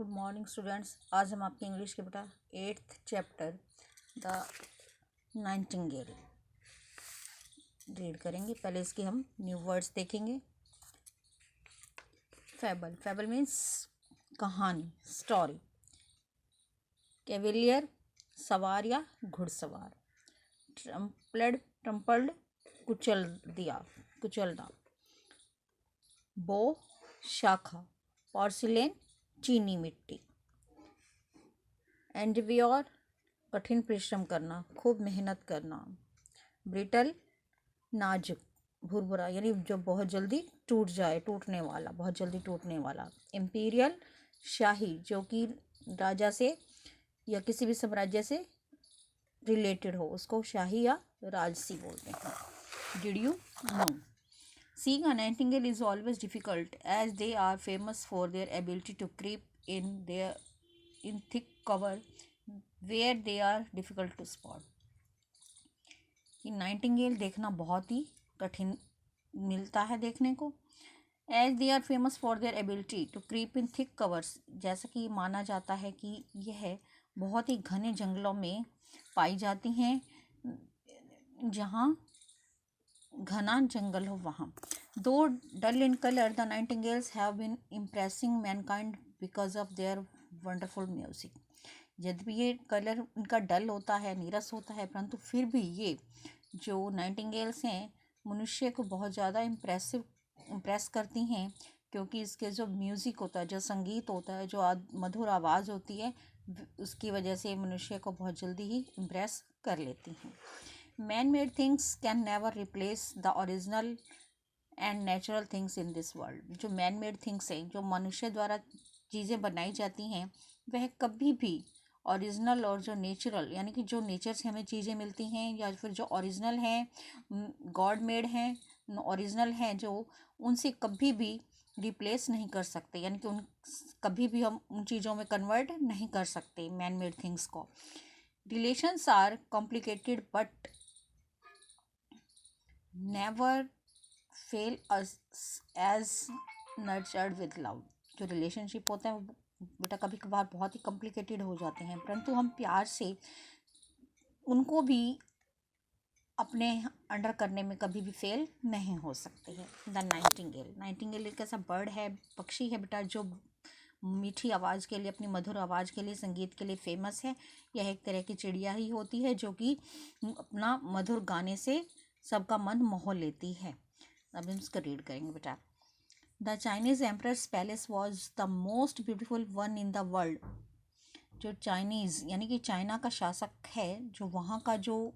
Good morning students. आज हम आपके इंग्लिश के बेटा 8th chapter the Nightingale read करेंगे। पहले इसके हम न्यू वर्ड्स देखेंगे। फैबल, फैबल मीन्स कहानी, स्टोरी। कैवेलियर, सवार या घुड़सवार। ट्रम्पल्ड, कुचलना। बो, शाखा। पोर्सिलेन, चीनी मिट्टी। एंडवियोर, कठिन परिश्रम करना, खूब मेहनत करना। ब्रिटल, नाजुक, भुरभुरा यानी जो बहुत जल्दी टूट जाए, टूटने वाला, बहुत जल्दी टूटने वाला। इम्पीरियल, शाही, जो कि राजा से या किसी भी साम्राज्य से रिलेटेड हो, उसको शाही या राजसी बोलते हैं। Did you know? Seeing a nightingale is always difficult as they are famous for their ability to creep in thick cover where they are difficult to spot. ये नाइटिंगेल देखना बहुत ही कठिन मिलता है देखने को। As they are famous for their ability to creep in thick covers, जैसा कि माना जाता है कि यह बहुत ही घने जंगलों में पाई जाती हैं, जहाँ घना जंगल हो वहाँ। Though dull in colour, the nightingales have been impressing mankind because of their wonderful music. यद्यपि ये कलर इनका डल होता है, नीरस होता है, परंतु फिर भी ये जो नाइटिंगेल्स हैं मनुष्य को बहुत ज़्यादा इम्प्रेस करती हैं, क्योंकि इसके जो म्यूज़िक होता है, जो संगीत होता है, जो मधुर आवाज़ होती है, उसकी वजह से मनुष्य को बहुत जल्दी ही इम्प्रेस कर लेती हैं। Man-made things can never replace the original and natural things in this world. जो man-made things हैं, जो मनुष्य द्वारा चीज़ें बनाई जाती हैं, वह कभी भी ओरिजिनल और जो नेचुरल यानी कि जो नेचर से हमें चीज़ें मिलती हैं या फिर जो ओरिजिनल हैं, गॉड मेड हैं, ओरिजिनल हैं, जो उनसे कभी भी रिप्लेस नहीं कर सकते, यानी कि कभी भी हम उन चीज़ों में कन्वर्ट नहीं कर सकते मैन मेड थिंग्स को। Relations are complicated but never fail as nurtured with love. जो रिलेशनशिप होते हैं वो बेटा कभी कभार बहुत ही कॉम्प्लिकेटेड हो जाते हैं, परंतु हम प्यार से उनको भी अपने अंडर करने में कभी भी फेल नहीं हो सकते हैं। द नाइटिंगेल, नाइटिंगेल एक ऐसा बर्ड है, पक्षी है बेटा, जो मीठी आवाज़ के लिए, अपनी मधुर आवाज़ के लिए, संगीत के लिए फेमस है। यह एक तरह की चिड़िया ही होती है जो कि अपना मधुर गाने से सबका मन मोह लेती है। अब हम इसका रीड करेंगे बेटा। The Chinese emperors palace was the most beautiful one in the world. जो चाइनीज़ यानी कि चाइना का शासक है, जो वहाँ का जो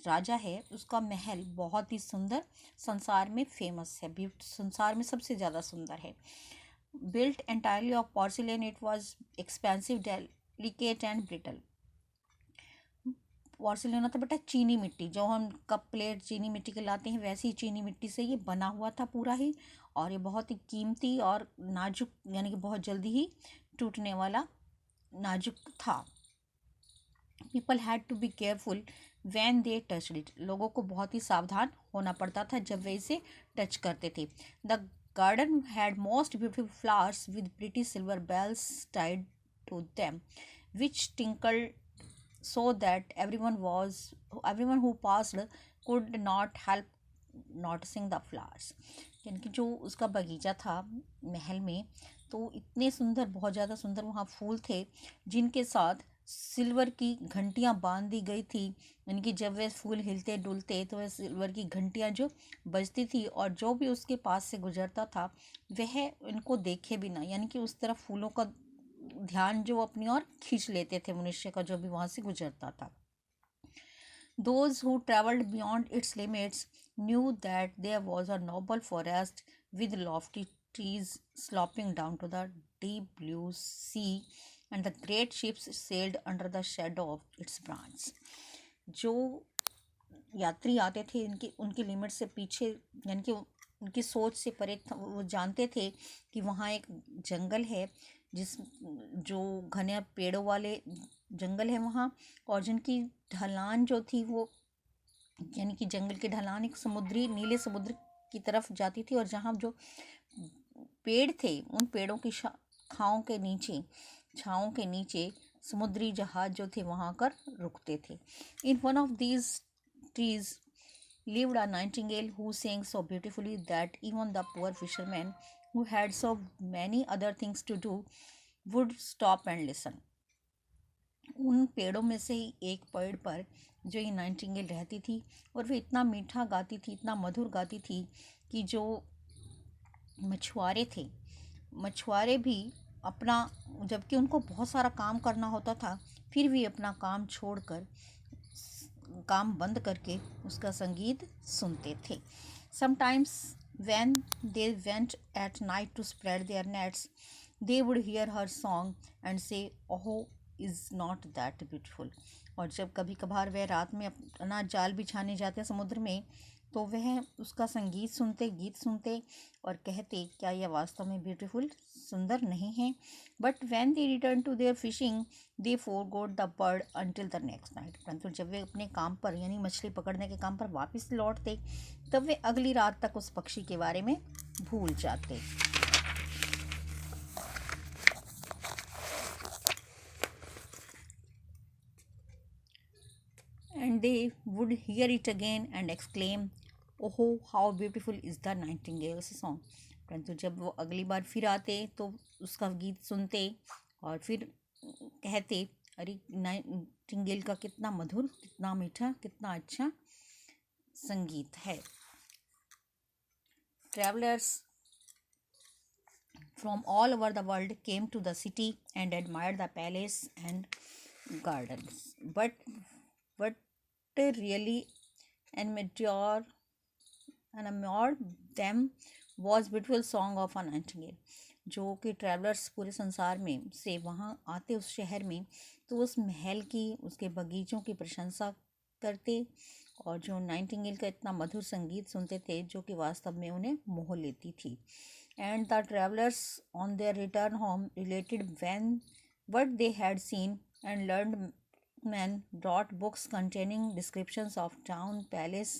राजा है, उसका महल बहुत ही सुंदर, संसार में फेमस है, संसार में सबसे ज़्यादा सुंदर है। Built entirely of porcelain, it was expensive, delicate and brittle. Porcelain होता बेटा चीनी मिट्टी, जो हम कप प्लेट चीनी मिट्टी के लाते हैं, वैसी चीनी मिट्टी से ये बना हुआ था पूरा ही, और ये बहुत ही कीमती और नाजुक यानी कि बहुत जल्दी ही टूटने वाला नाजुक था। People had to be careful when they touched it. लोगों को बहुत ही सावधान होना पड़ता था जब वे इसे टच करते थे। The garden had most beautiful flowers with pretty silver bells tied to them, which tinkled so that everyone who passed could not help noticing the flowers. यानी कि जो उसका बगीचा था महल में, तो इतने सुंदर, बहुत ज़्यादा सुंदर वहाँ फूल थे, जिनके साथ सिल्वर की घंटियाँ बांध दी गई थी। यानी कि जब वे फूल हिलते डुलते तो वह सिल्वर की घंटियाँ जो बजती थी, और जो भी उसके पास से गुजरता था वह इनको देखे बिना, यानी कि उस तरफ फूलों का ध्यान जो अपनी ओर खींच लेते थे मनुष्य का, जो भी वहाँ से गुजरता था। Those who traveled beyond its limits knew that there was a noble forest with lofty trees sloping down to the deep blue sea, and the great ships sailed under the shadow of its branch. जो यात्री आते थे उनकी limit से पीछे, यानी कि उनकी सोच से परे, वो जानते थे कि वहाँ एक जंगल है, जो घने पेड़ों वाले जंगल है वहाँ, और जिनकी ढलान जो थी वो, यानी कि जंगल की ढलान एक नीले समुद्र की तरफ जाती थी, और जहाँ जो पेड़ थे उन पेड़ों की छाँव के नीचे समुद्री जहाज जो थे वहाँ कर रुकते थे. In one of these trees lived a nightingale who sang so beautifully that even the poor fishermen, who had so many other things to do, would stop and listen. उन पेड़ों में से ही एक पेड़ पर जो ये नाइटिंगेल रहती थी, और वे इतना मीठा गाती थी, इतना मधुर गाती थी कि जो मछुआरे भी अपना, जबकि उनको बहुत सारा काम करना होता था, फिर भी अपना काम बंद करके उसका संगीत सुनते थे. Sometimes when they went at night to spread their nets, they would hear her song and say, "Oh, is not that beautiful?" और जब कभी कभार वह रात में अपना जाल बिछाने जाते समुद्र में, तो वह उसका गीत सुनते और कहते, क्या यह वास्तव में ब्यूटीफुल, सुंदर नहीं है. But when they return to their fishing they forgot the bird until the next night. परंतु जब वे अपने काम पर यानी मछली पकड़ने के काम पर वापस लौटते, तब वे अगली रात तक उस पक्षी के बारे में भूल जाते. And they would hear it again and exclaim, "Oh, how beautiful is the nightingale's song." परंतु जब वो अगली बार फिर आते तो उसका गीत सुनते और फिर कहते, अरे नाइटिंगेल का कितना मधुर, कितना मीठा, कितना अच्छा संगीत है. Travelers from all over the world came to the city and admired the palace and gardens. But really enamored them was beautiful song of a nightingale. जो कि ट्रैवलर्स पूरे संसार में से वहाँ आते उस शहर में, तो उस महल की, उसके बगीचों की प्रशंसा करते और जो नाइटिंगेल का इतना मधुर संगीत सुनते थे जो कि वास्तव में उन्हें मोह लेती थी. And the travellers on their return home related when what they had seen and learned. Men brought books containing descriptions of town, palace,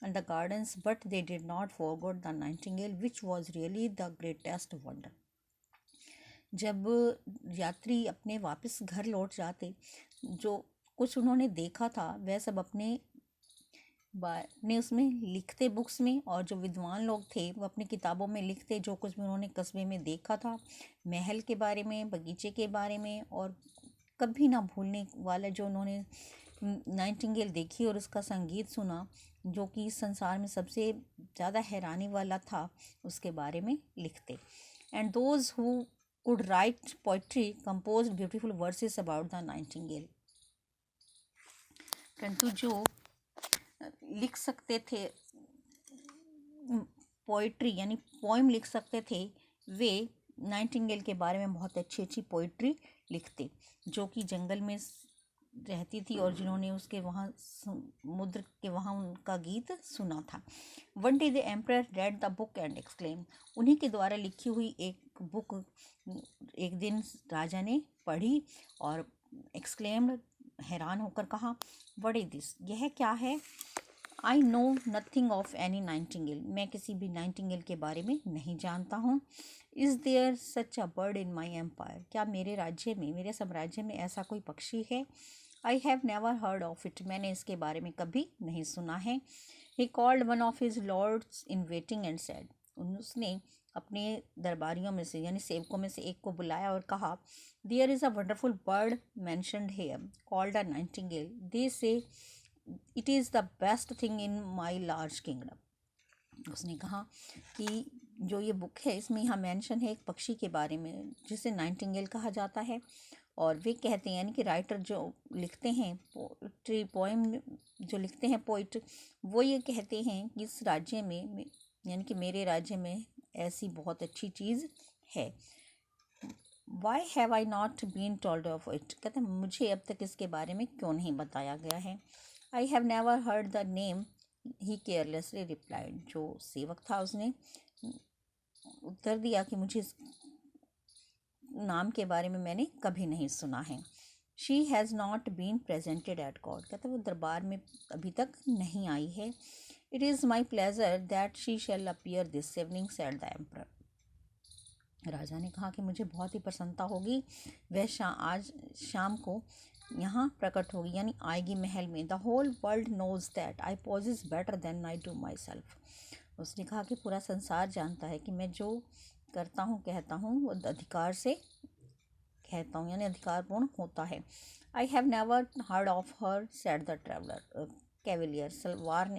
and the gardens, but they did not forget the nightingale, which was really the greatest wonder. जब यात्री अपने वापस घर लौट जाते, जो कुछ उन्होंने देखा था वह सब अपने उसमें लिखते बुक्स में, और जो विद्वान लोग थे वो अपनी किताबों में लिखते जो कुछ भी उन्होंने कस्बे में देखा था, महल के बारे में, बगीचे के बारे में, और कभी ना भूलने वाला जो उन्होंने नाइटिंगेल देखी और उसका संगीत सुना जो कि इस संसार में सबसे ज़्यादा हैरानी वाला था, उसके बारे में लिखते. And those who could write poetry compose beautiful versus about the Nightingale. परंतु जो लिख सकते थे पोइट्री यानी पोइम लिख सकते थे, वे नाइटिंगेल के बारे में बहुत अच्छी अच्छी पोइट्री लिखते जो कि जंगल में रहती थी और जिन्होंने उसके वहाँ समुद्र के वहाँ उनका गीत सुना था. One day the emperor read the book and exclaim. उन्हीं के द्वारा लिखी हुई एक बुक एक दिन राजा ने पढ़ी और एक्सक्लेम्ड, हैरान होकर कहा, व्हाट इज दिस, यह क्या है. I know nothing of any Nightingale. मैं किसी भी नाइटिंगेल के बारे में नहीं जानता हूँ. Is there such a bird in my empire. क्या मेरे राज्य में, मेरे साम्राज्य में ऐसा कोई पक्षी है. I have never heard of it. मैंने इसके बारे में कभी नहीं सुना है. He called one of his lords in waiting and said. उसने अपने दरबारियों में से यानी सेवकों में से एक को बुलाया और कहा, there is a wonderful bird mentioned here called a nightingale. They say it is the best thing in my large kingdom. उसने कहा कि जो ये बुक है इसमें यहाँ मेंशन है एक पक्षी के बारे में जिसे नाइटिंगेल कहा जाता है, और वे कहते हैं यानी कि राइटर जो लिखते हैं पोइट्री, पोएम जो लिखते हैं पोइट, वो ये कहते हैं कि इस राज्य में यानी कि मेरे राज्य में ऐसी बहुत अच्छी चीज़ है. Why have I not been told of it. कहते हैं मुझे अब तक इसके बारे में क्यों नहीं बताया गया है. I have never heard the name, he carelessly replied. जो सेवक था उसने उत्तर दिया कि मुझे इस नाम के बारे में मैंने कभी नहीं सुना है. She has not been presented at court. कहते वो दरबार में अभी तक नहीं आई है. It is my pleasure that she shall appear this evening, said the emperor. राजा ने कहा कि मुझे बहुत ही प्रसन्नता होगी, वह आज शाम को यहाँ प्रकट होगी, यानी आएगी महल में। The whole world knows that I possess better than I do myself. उसने कहा कि पूरा संसार जानता है कि मैं जो करता हूँ कहता हूँ वो अधिकार से कहता हूँ, यानी अधिकारपूर्ण होता है। I have never heard of her, said the traveller cavalier.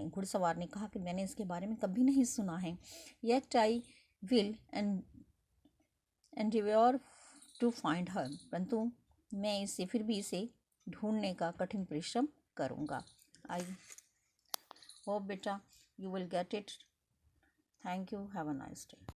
घुड़सवार ने कहा कि मैंने इसके बारे में कभी नहीं सुना है। Yet I will endeavour to find her, परंतु मैं इसे फिर भी इसे ढूंढने का कठिन परिश्रम करूँगा। आई होप बेटा you will get it. Thank you, have a nice day.